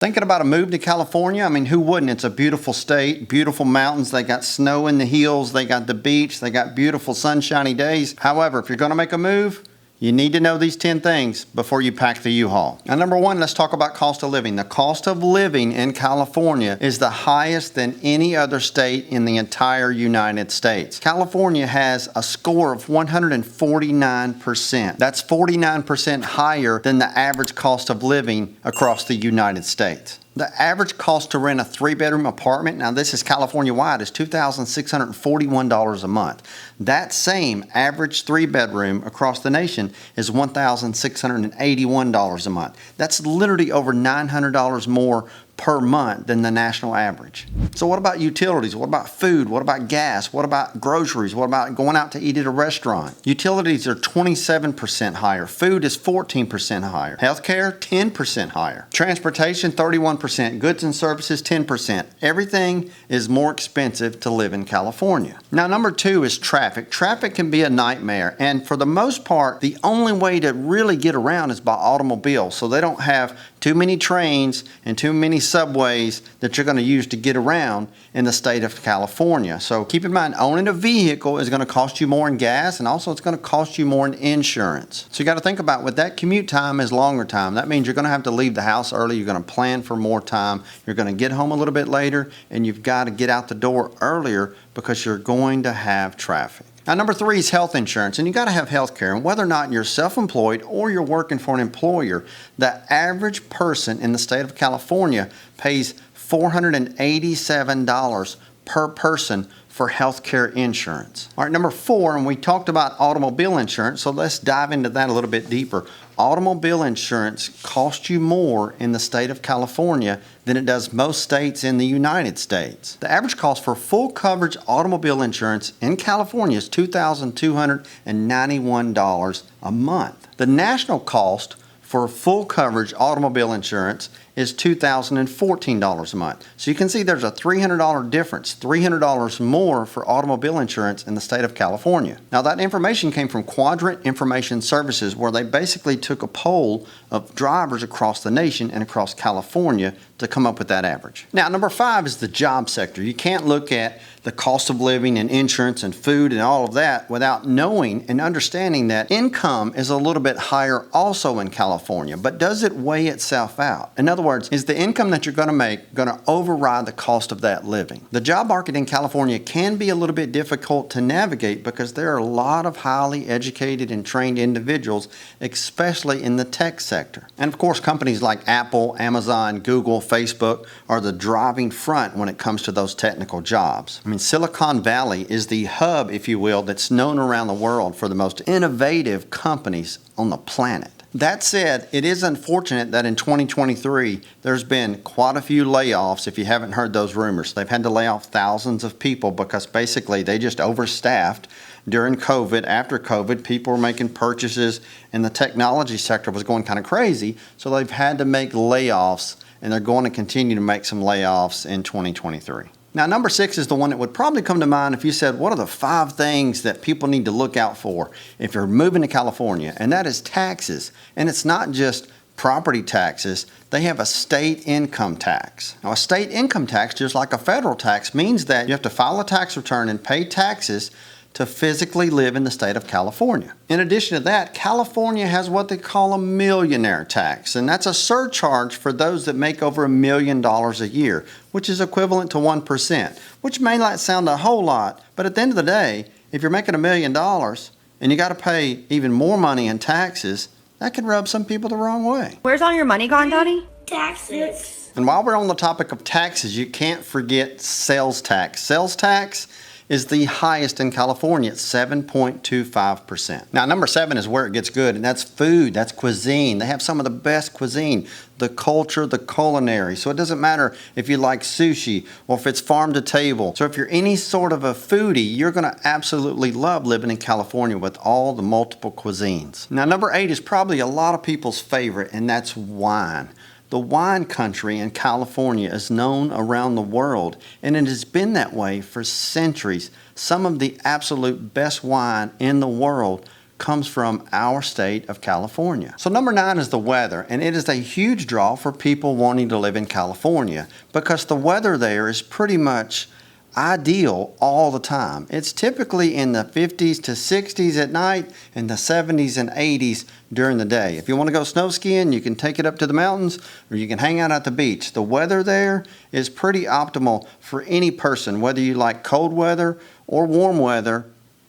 Thinking about a move to California? I mean, who wouldn't? It's a beautiful state, beautiful mountains. They got snow in the hills. They got the beach. They got beautiful sunshiny days. However, if you're going to make a move, you need to know these 10 things before you pack the U-Haul. Now, number one, let's talk about cost of living. The cost of living in California is the highest than any other state in the entire United States. California has a score of 149%. That's 49% higher than the average cost of living across the United States. The average cost to rent a 3-bedroom apartment, now this is California-wide, is $2,641 a month. That same average 3-bedroom across the nation is $1,681 a month. That's literally over $900 more per month than the national average. So what about utilities? What about food? What about gas? What about groceries? What about going out to eat at a restaurant? Utilities are 27% higher. Food is 14% higher. Healthcare, 10% higher. Transportation, 31%. Goods and services, 10%. Everything is more expensive to live in California. Now, number two is traffic. Traffic can be a nightmare, and for the most part, the only way to really get around is by automobile. So they don't have too many trains and too many subways that you're going to use to get around in the state of California. So keep in mind, owning a vehicle is going to cost you more in gas, and also it's going to cost you more in insurance. So you got to think about, with that commute time is longer time. That means you're going to have to leave the house early. You're going to plan for more time. You're going to get home a little bit later, and you've got to get out the door earlier because you're going to have traffic. Now, number three is health insurance, and you got to have health care. And whether or not you're self-employed or you're working for an employer, the average person in the state of California pays $487 per person for health care insurance. All right, number four, and we talked about automobile insurance, so let's dive into that a little bit deeper. Automobile insurance costs you more in the state of California than it does most states in the United States. The average cost for full coverage automobile insurance in California is $2,291 a month. The national cost for full coverage automobile insurance is $2,014 a month. So you can see there's a $300 difference, $300 more for automobile insurance in the state of California. Now, that information came from Quadrant Information Services, where they basically took a poll of drivers across the nation and across California to come up with that average. Now, number five is the job sector. You can't look at the cost of living and insurance and food and all of that without knowing and understanding that income is a little bit higher also in California. But does it weigh itself out? In other words, is the income that you're going to make going to override the cost of that living? The job market in California can be a little bit difficult to navigate because there are a lot of highly educated and trained individuals, especially in the tech sector. And of course, companies like Apple, Amazon, Google, Facebook are the driving front when it comes to those technical jobs. I mean, Silicon Valley is the hub, if you will, that's known around the world for the most innovative companies on the planet. That said, it is unfortunate that in 2023, there's been quite a few layoffs, if you haven't heard those rumors. They've had to lay off thousands of people because basically they just overstaffed during COVID. After COVID, people were making purchases and the technology sector was going kind of crazy, so they've had to make layoffs, and they're going to continue to make some layoffs in 2023. Now, number six is the one that would probably come to mind if you said, what are the 5 things that people need to look out for if you're moving to California? And that is taxes. And it's not just property taxes. They have a state income tax. Now, a state income tax, just like a federal tax, means that you have to file a tax return and pay taxes to physically live in the state of California. In addition to that, California has what they call a millionaire tax, and that's a surcharge for those that make over $1 million a year, which is equivalent to 1%, which may not sound a whole lot, but at the end of the day, if you're making $1 million and you got to pay even more money in taxes, that can rub some people the wrong way. Where's all your money gone, Daddy? Taxes. And while we're on the topic of taxes, you can't forget sales tax. Sales tax is the highest in California at 7.25%. Now, number 7 is where it gets good, and that's food, that's cuisine. They have some of the best cuisine, the culture, the culinary. So it doesn't matter if you like sushi or if it's farm to table. So if you're any sort of a foodie, you're gonna absolutely love living in California with all the multiple cuisines. Now, number 8 is probably a lot of people's favorite, and that's wine. The wine country in California is known around the world, and it has been that way for centuries. Some of the absolute best wine in the world comes from our state of California. So number 9 is the weather, and it is a huge draw for people wanting to live in California because the weather there is pretty much ideal all the time. It's typically in the 50s to 60s at night and the 70s and 80s during the day. If you want to go snow skiing, you can take it up to the mountains or you can hang out at the beach. The weather there is pretty optimal for any person, whether you like cold weather or warm weather.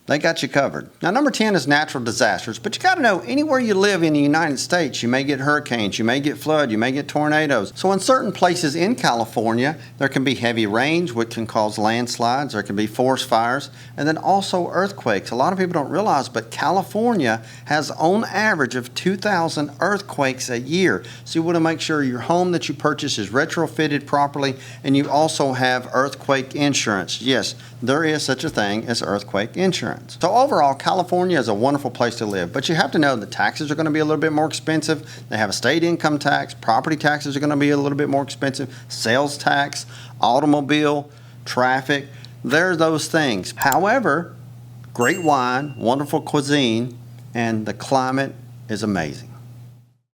They got you covered. Now, number 10 is natural disasters, but you got to know anywhere you live in the United States, you may get hurricanes, you may get flood, you may get tornadoes. So in certain places in California, there can be heavy rains, which can cause landslides, there can be forest fires, and then also earthquakes. A lot of people don't realize, but California has on average of 2,000 earthquakes a year. So you want to make sure your home that you purchase is retrofitted properly, and you also have earthquake insurance. Yes, there is such a thing as earthquake insurance. So overall, California is a wonderful place to live, but you have to know the taxes are going to be a little bit more expensive. They have a state income tax, property taxes are going to be a little bit more expensive, sales tax, automobile, traffic, there's those things. However, great wine, wonderful cuisine, and the climate is amazing.